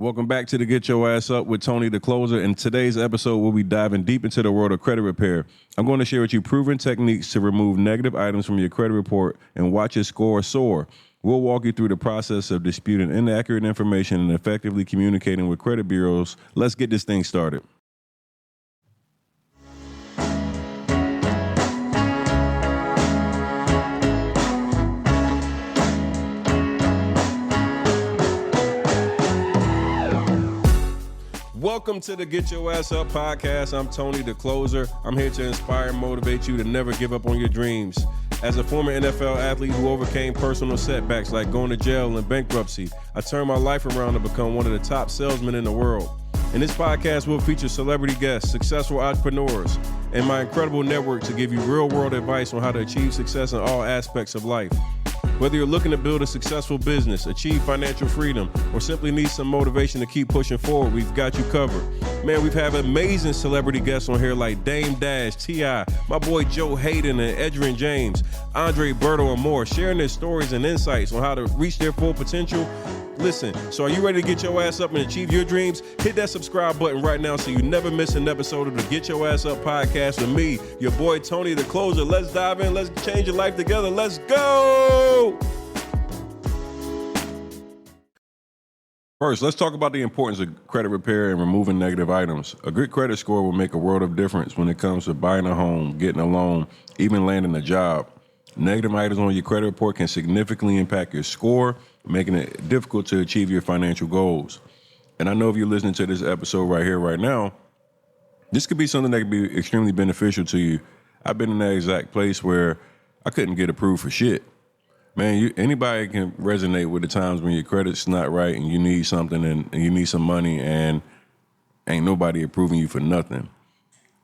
Welcome back to the Get Your Ass Up with Tony the Closer. In today's episode, we'll be diving deep into the world of credit repair. I'm going to share with you proven techniques to remove negative items from your credit report and watch your score soar. We'll walk you through the process of disputing inaccurate information and effectively communicating with credit bureaus. Let's get this thing started. Welcome to the Get Your Ass Up podcast. I'm Tony the Closer. I'm here to inspire and motivate you to never give up on your dreams. As a former NFL athlete who overcame personal setbacks like going to jail and bankruptcy, I turned my life around to become one of the top salesmen in the world. In this podcast, we'll feature celebrity guests, successful entrepreneurs, and my incredible network to give you real-world advice on how to achieve success in all aspects of life. Whether you're looking to build a successful business, achieve financial freedom, or simply need some motivation to keep pushing forward, we've got you covered. Man, we've had amazing celebrity guests on here like Dame Dash, T.I., my boy Joe Hayden and Edgerrin James, Andre Berto, and more, sharing their stories and insights on how to reach their full potential. Listen, so are you ready to get your ass up and achieve your dreams? Hit that subscribe button right now so you never miss an episode of the Get Your Ass Up podcast with me, your boy Tony the Closer. Let's dive in. Let's change your life together. Let's go. First, let's talk about the importance of credit repair and removing negative items. A good credit score will make a world of difference when it comes to buying a home, getting a loan, even landing a job. Negative items on your credit report can significantly impact your score, making it difficult to achieve your financial goals. And I know if you're listening to this episode right here, right now, this could be something that could be extremely beneficial to you. I've been in that exact place where I couldn't get approved for shit. Man, anybody can resonate with the times when your credit's not right and you need something and you need some money and ain't nobody approving you for nothing.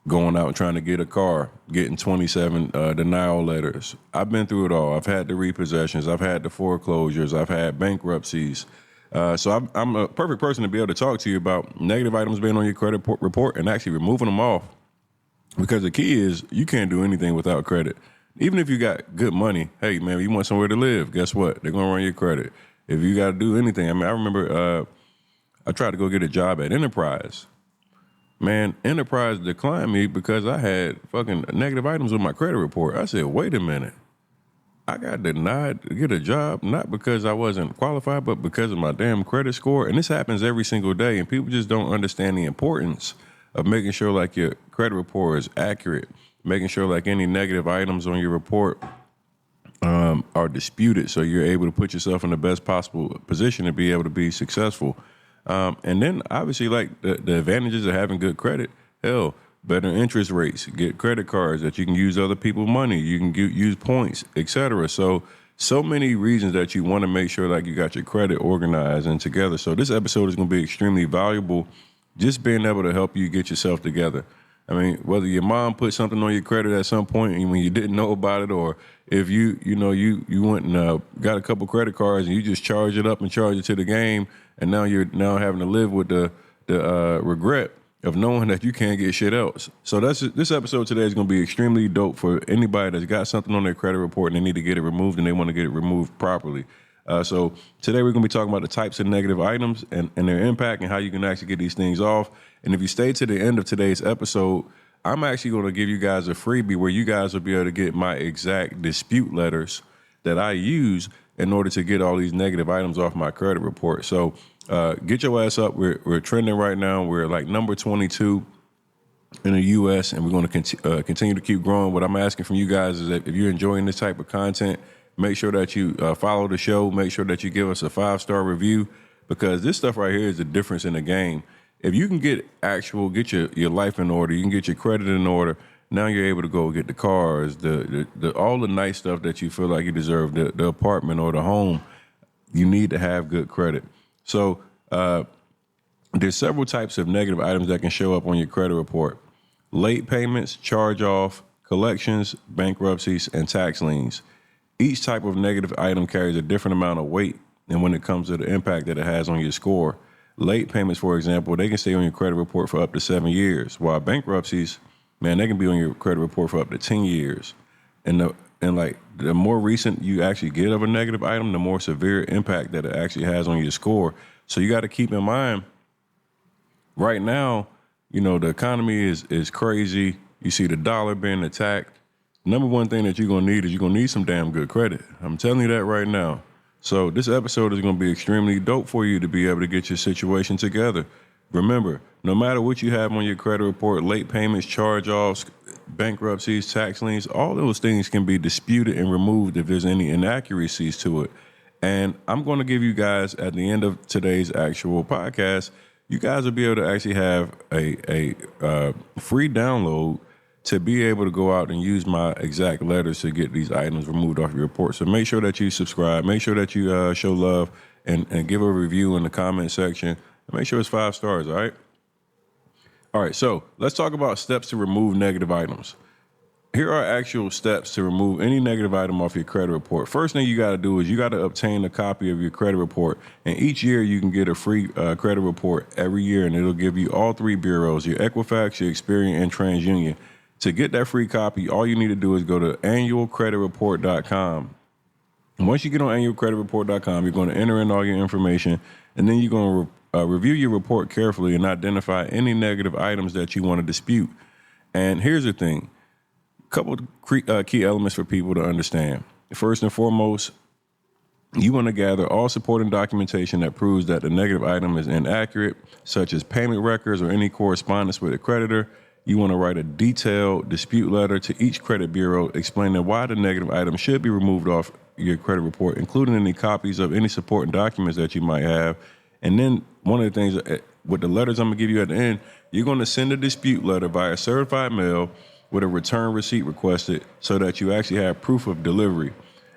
Going out and trying to get a car, getting 27 denial letters. I've been through it all. I've had the repossessions. I've had the foreclosures. I've had bankruptcies. So I'm a perfect person to be able to talk to you about negative items being on your credit report and actually removing them off. Because the key is you can't do anything without credit. Even if you got good money, hey, man, you want somewhere to live, guess what? They're going to run your credit. If you got to do anything. I mean, I remember I tried to go get a job at Enterprise. Man, Enterprise declined me because I had fucking negative items on my credit report. I said, wait a minute. I got denied to get a job, not because I wasn't qualified, but because of my damn credit score. And this happens every single day, and people just don't understand the importance of making sure like your credit report is accurate, making sure like any negative items on your report are disputed so you're able to put yourself in the best possible position to be able to be successful. And then obviously like the advantages of having good credit, hell, better interest rates, get credit cards that you can use other people's money, you can use points, etc. So many reasons that you want to make sure like you got your credit organized and together. So this episode is going to be extremely valuable, just being able to help you get yourself together. I mean, whether your mom put something on your credit at some point when you didn't know about it, or if you went and got a couple credit cards and you just charge it up and charge it to the game, and now you're having to live with the regret of knowing that you can't get shit else. So this episode today is going to be extremely dope for anybody that's got something on their credit report and they need to get it removed and they want to get it removed properly. So today we're going to be talking about the types of negative items and their impact and how you can actually get these things off. And if you stay to the end of today's episode, I'm actually going to give you guys a freebie where you guys will be able to get my exact dispute letters that I use in order to get all these negative items off my credit report. So get your ass up. We're trending right now. We're like number 22 in the U.S. and we're going to continue to keep growing. What I'm asking from you guys is that if you're enjoying this type of content, make sure that you follow the show. Make sure that you give us a 5-star review, because this stuff right here is the difference in the game. If you can get your life in order, you can get your credit in order. Now you're able to go get the cars, the all the nice stuff that you feel like you deserve, the apartment or the home. You need to have good credit. So there's several types of negative items that can show up on your credit report: late payments, charge-off, collections, bankruptcies, and tax liens. Each type of negative item carries a different amount of weight, and when it comes to the impact that it has on your score. Late payments, for example, they can stay on your credit report for up to 7 years, while bankruptcies, man, they can be on your credit report for up to 10 years. And the more recent you actually get of a negative item, the more severe impact that it actually has on your score. So you got to keep in mind, right now, the economy is crazy. You see the dollar being attacked. Number one thing that you're going to need is you're going to need some damn good credit. I'm telling you that right now. So this episode is going to be extremely dope for you to be able to get your situation together. Remember, no matter what you have on your credit report, late payments, charge-offs, bankruptcies, tax liens, all those things can be disputed and removed if there's any inaccuracies to it. And I'm going to give you guys, at the end of today's actual podcast, you guys will be able to actually have a free download to be able to go out and use my exact letters to get these items removed off your report. So make sure that you subscribe. Make sure that you show love and give a review in the comment section. And make sure it's 5 stars, all right? All right, so let's talk about steps to remove negative items. Here are actual steps to remove any negative item off your credit report. First thing you got to do is you got to obtain a copy of your credit report. And each year you can get a free credit report every year, and it'll give you all 3 bureaus, your Equifax, your Experian, and TransUnion. To get that free copy, all you need to do is go to annualcreditreport.com. And once you get on annualcreditreport.com, you're going to enter in all your information, and then you're going to review your report carefully and identify any negative items that you want to dispute. And here's the thing. A couple of key elements for people to understand. First and foremost, you want to gather all supporting documentation that proves that the negative item is inaccurate, such as payment records or any correspondence with a creditor. You want to write a detailed dispute letter to each credit bureau explaining why the negative item should be removed off your credit report, including any copies of any supporting documents that you might have. And then one of the things with the letters I'm going to give you at the end, you're going to send a dispute letter via certified mail with a return receipt requested so that you actually have proof of delivery.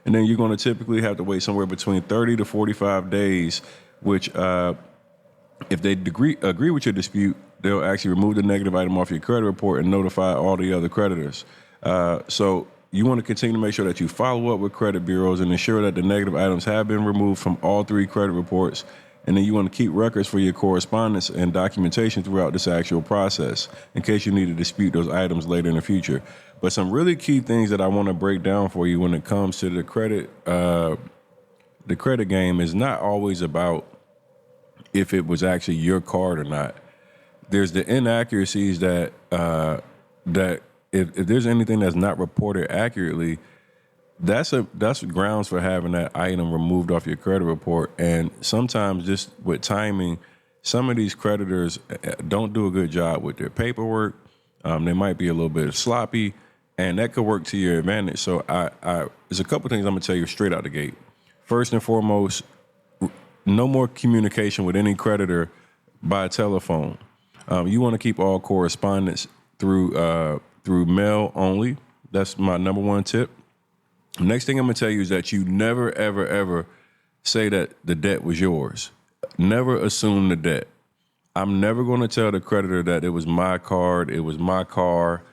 And then you're going to typically have to wait somewhere between 30 to 45 days, which if they agree with your dispute, they'll actually remove the negative item off your credit report and notify all the other creditors. So you want to continue to make sure that you follow up with credit bureaus and ensure that the negative items have been removed from all 3 credit reports. And then you want to keep records for your correspondence and documentation throughout this actual process in case you need to dispute those items later in the future. But some really key things that I want to break down for you when it comes to the credit game is not always about if it was actually your card or not. There's the inaccuracies that if there's anything that's not reported accurately, that's grounds for having that item removed off your credit report. And sometimes just with timing, some of these creditors don't do a good job with their paperwork. They might be a little bit sloppy, and that could work to your advantage. So there's a couple things I'm gonna tell you straight out the gate. First and foremost, no more communication with any creditor by telephone. You want to keep all correspondence through mail only. That's my number one tip. Next thing I'm going to tell you is that you never, ever, ever say that the debt was yours. Never assume the debt. I'm never going to tell the creditor that it was my card, it was my car,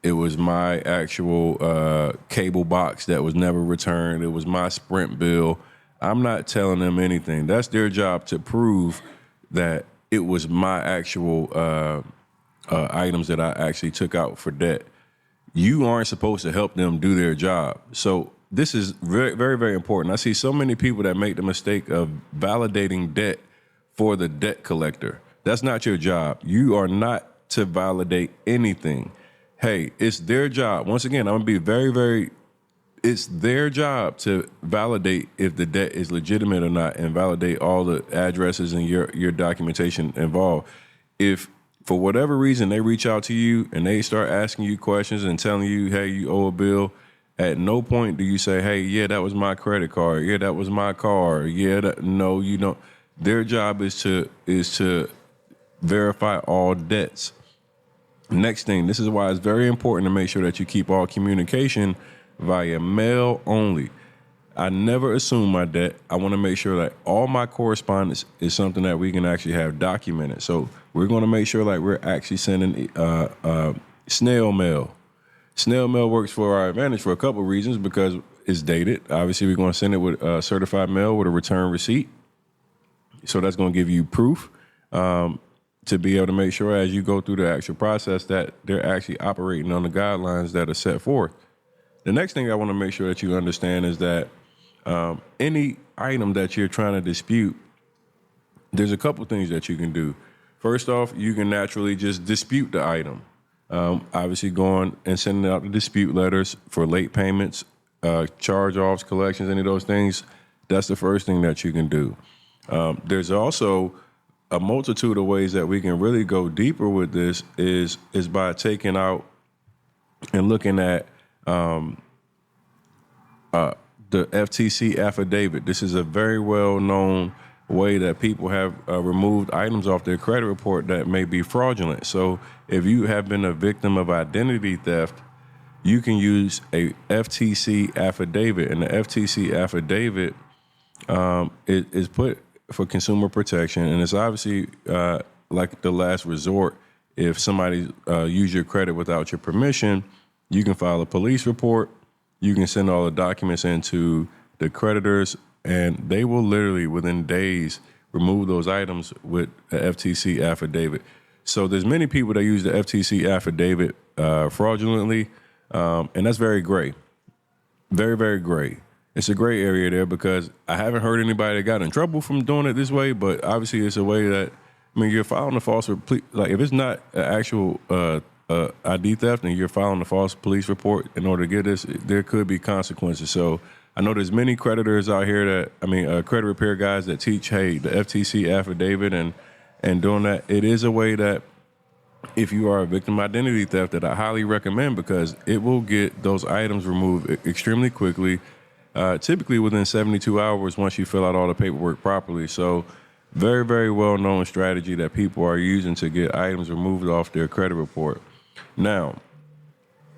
it was my actual cable box that was never returned, it was my Sprint bill. I'm not telling them anything. That's their job to prove that it was my actual items that I actually took out for debt. You aren't supposed to help them do their job. So this is very, very, very important. I see so many people that make the mistake of validating debt for the debt collector. That's not your job. You are not to validate anything. Hey, it's their job. Once again, I'm going to be very, very, it's their job to validate if the debt is legitimate or not and validate all the addresses and your documentation involved. If for whatever reason they reach out to you and they start asking you questions and telling you, hey, you owe a bill, at no point do you say, hey, yeah, that was my credit card. Yeah, that was my car. Yeah, no, you don't. Their job is to verify all debts. Next thing, this is why it's very important to make sure that you keep all communication via mail only. I never assume my debt. I want to make sure that all my correspondence is something that we can actually have documented. So we're going to make sure like we're actually sending snail mail. Snail mail works for our advantage for a couple of reasons because it's dated. Obviously, we're going to send it with certified mail with a return receipt. So that's going to give you proof to be able to make sure as you go through the actual process that they're actually operating on the guidelines that are set forth. The next thing I want to make sure that you understand is that any item that you're trying to dispute, there's a couple things that you can do. First off, you can naturally just dispute the item. Obviously, going and sending out the dispute letters for late payments, charge-offs, collections, any of those things. That's the first thing that you can do. There's also a multitude of ways that we can really go deeper with this is by taking out and looking at the FTC affidavit. This is a very well-known way that people have removed items off their credit report that may be fraudulent. So if you have been a victim of identity theft, you can use a FTC affidavit, and the FTC affidavit is put for consumer protection, and it's obviously like the last resort. If somebody use your credit without your permission, you can file a police report. You can send all the documents into the creditors, and they will literally within days remove those items with the FTC affidavit. So there's many people that use the FTC affidavit fraudulently, and that's very gray. Very, very gray. It's a gray area there because I haven't heard anybody that got in trouble from doing it this way, but obviously it's a way that, I mean, you're filing a false, like if it's not an actual ID theft and you're filing a false police report in order to get this, there could be consequences. So I know there's many creditors out here that, credit repair guys that teach, hey, the FTC affidavit and doing that. It is a way that if you are a victim of identity theft that I highly recommend because it will get those items removed extremely quickly, typically within 72 hours once you fill out all the paperwork properly. So very, very well-known strategy that people are using to get items removed off their credit report. Now,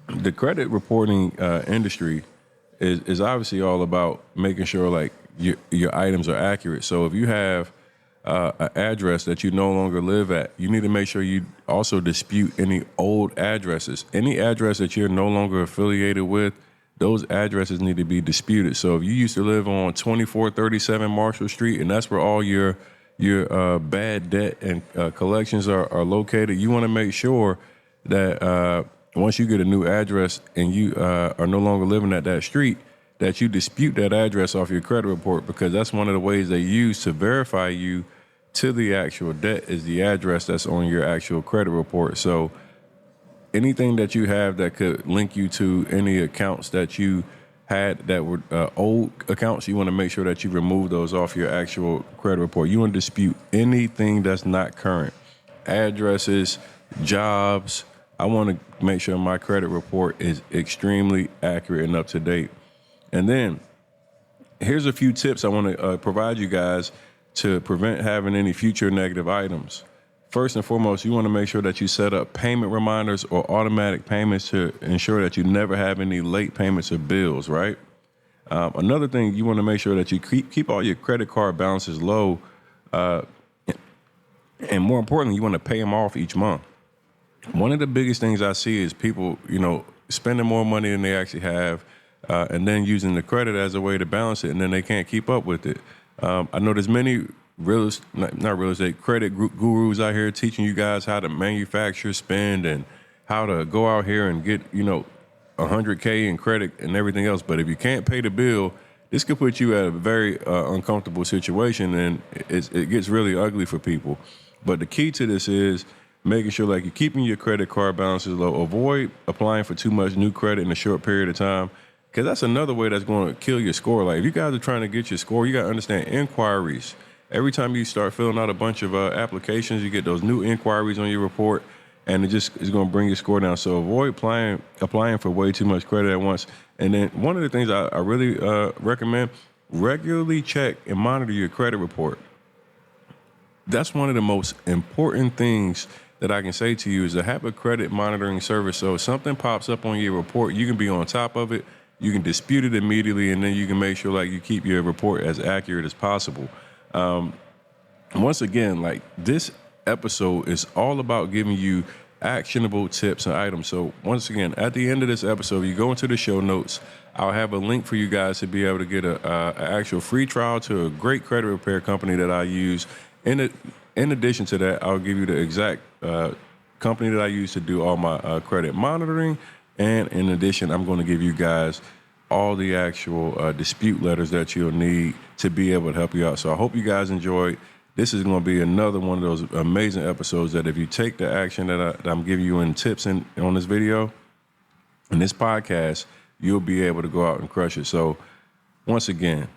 the credit reporting industry is obviously all about making sure like your items are accurate. So if you have an address that you no longer live at, you need to make sure you also dispute any old addresses. Any address that you're no longer affiliated with, those addresses need to be disputed. So if you used to live on 2437 Marshall Street and that's where all your bad debt and collections are located, you want to make sure that once you get a new address and you are no longer living at that street, that you dispute that address off your credit report, because that's one of the ways they use to verify you to the actual debt is the address that's on your actual credit report. So anything that you have that could link you to any accounts that you had that were old accounts, you want to make sure that you remove those off your actual credit report. You want to dispute anything that's not current. Addresses, jobs. I want to make sure my credit report is extremely accurate and up to date. And then here's a few tips I want to provide you guys to prevent having any future negative items. First and foremost, you want to make sure that you set up payment reminders or automatic payments to ensure that you never have any late payments or bills, right? Another thing, you want to make sure that you keep all your credit card balances low. And more importantly, you want to pay them off each month. One of the biggest things I see is people, spending more money than they actually have, and then using the credit as a way to balance it, and then they can't keep up with it. I know there's many credit gurus out here teaching you guys how to manufacture, spend, and how to go out here and get, $100K in credit and everything else. But if you can't pay the bill, this could put you at a very uncomfortable situation, and it gets really ugly for people. But the key to this is making sure like you're keeping your credit card balances low. Avoid applying for too much new credit in a short period of time, because that's another way that's going to kill your score. Like if you guys are trying to get your score, you got to understand inquiries. Every time you start filling out a bunch of applications, you get those new inquiries on your report, and it just is going to bring your score down. So avoid applying for way too much credit at once. And then one of the things I really recommend, regularly check and monitor your credit report. That's one of the most important things that I can say to you is to have a credit monitoring service. So if something pops up on your report, you can be on top of it. You can dispute it immediately, and then you can make sure like you keep your report as accurate as possible. Once again, like this episode is all about giving you actionable tips and items. So once again, at the end of this episode, you go into the show notes. I'll have a link for you guys to be able to get an actual free trial to a great credit repair company that I use. In addition to that, I'll give you the exact company that I use to do all my credit monitoring. And in addition, I'm going to give you guys all the actual dispute letters that you'll need to be able to help you out. So I hope you guys enjoyed This is going to be another one of those amazing episodes that if you take the action that I'm giving you in tips on this video, in this podcast, you'll be able to go out and crush it. So once again,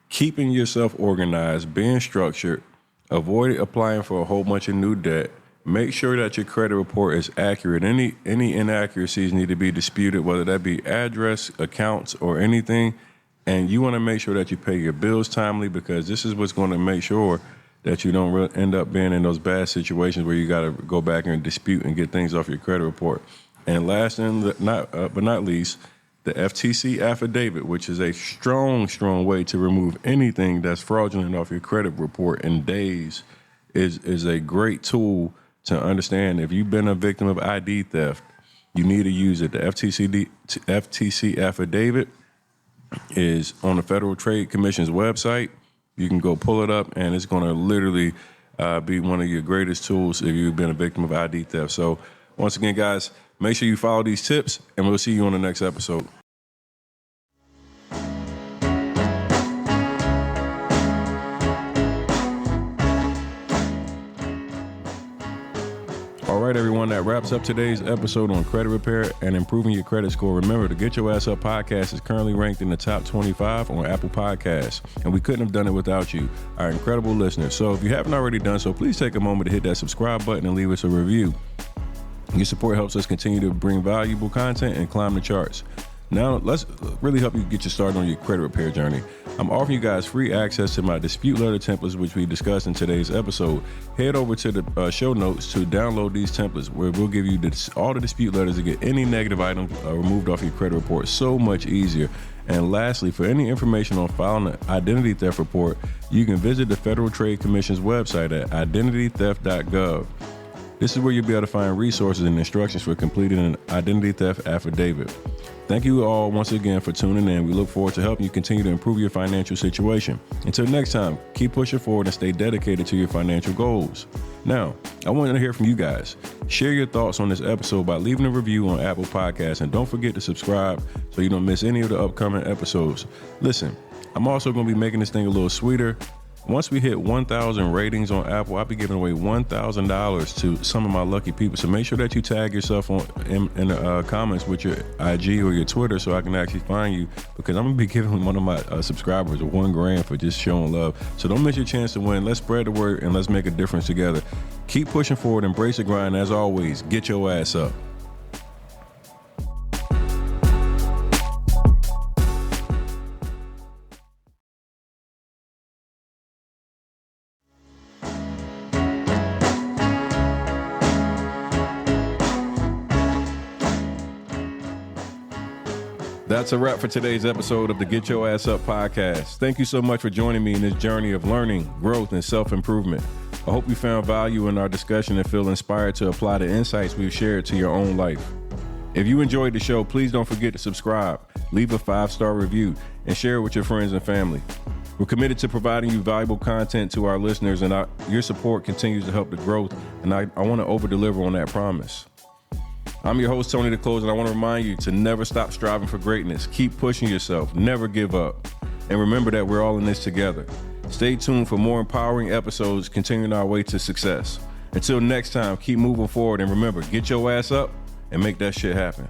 keeping yourself organized, being structured, avoid applying for a whole bunch of new debt. Make sure that your credit report is accurate. Any inaccuracies need to be disputed, whether that be address, accounts, or anything. And you want to make sure that you pay your bills timely, because this is what's going to make sure that you don't end up being in those bad situations where you got to go back and dispute and get things off your credit report. And last but not least, the FTC affidavit, which is a strong way to remove anything that's fraudulent off your credit report in days, is a great tool to understand if you've been a victim of ID theft. You need to use it. The FTC affidavit is on the Federal Trade Commission's website. You can go pull it up, and it's going to literally be one of your greatest tools if you've been a victim of ID theft. So once again, guys, make sure you follow these tips, and we'll see you on the next episode. All right, everyone, that wraps up today's episode on credit repair and improving your credit score. Remember, the Get Your Ass Up podcast is currently ranked in the top 25 on Apple Podcasts, and we couldn't have done it without you, our incredible listeners. So if you haven't already done so, please take a moment to hit that subscribe button and leave us a review. Your support helps us continue to bring valuable content and climb the charts. Now, let's really help you get you started on your credit repair journey. I'm offering you guys free access to my dispute letter templates, which we discussed in today's episode. Head over to the show notes to download these templates, where we'll give you all the dispute letters to get any negative items removed off your credit report so much easier. And lastly, for any information on filing an identity theft report, you can visit the Federal Trade Commission's website at identitytheft.gov. This is where you'll be able to find resources and instructions for completing an identity theft affidavit. Thank you all once again for tuning in. We look forward to helping you continue to improve your financial situation. Until next time, keep pushing forward and stay dedicated to your financial goals. Now, I want to hear from you guys. Share your thoughts on this episode by leaving a review on Apple Podcasts, and don't forget to subscribe so you don't miss any of the upcoming episodes. Listen, I'm also going to be making this thing a little sweeter. Once we hit 1,000 ratings on Apple, I'll be giving away $1,000 to some of my lucky people. So make sure that you tag yourself in the comments with your IG or your Twitter so I can actually find you, because I'm going to be giving one of my subscribers $1,000 for just showing love. So don't miss your chance to win. Let's spread the word and let's make a difference together. Keep pushing forward, embrace the grind. As always, get your ass up. That's a wrap for today's episode of the Get Your Ass Up podcast. Thank you so much for joining me in this journey of learning, growth, and self-improvement. I hope you found value in our discussion and feel inspired to apply the insights we've shared to your own life. If you enjoyed the show, please don't forget to subscribe, leave a 5-star review, and share it with your friends and family. We're committed to providing you valuable content to our listeners, and your support continues to help the growth, and I want to over-deliver on that promise. I'm your host, Tony the Close, and I want to remind you to never stop striving for greatness. Keep pushing yourself. Never give up. And remember that we're all in this together. Stay tuned for more empowering episodes continuing our way to success. Until next time, keep moving forward, and remember, get your ass up and make that shit happen.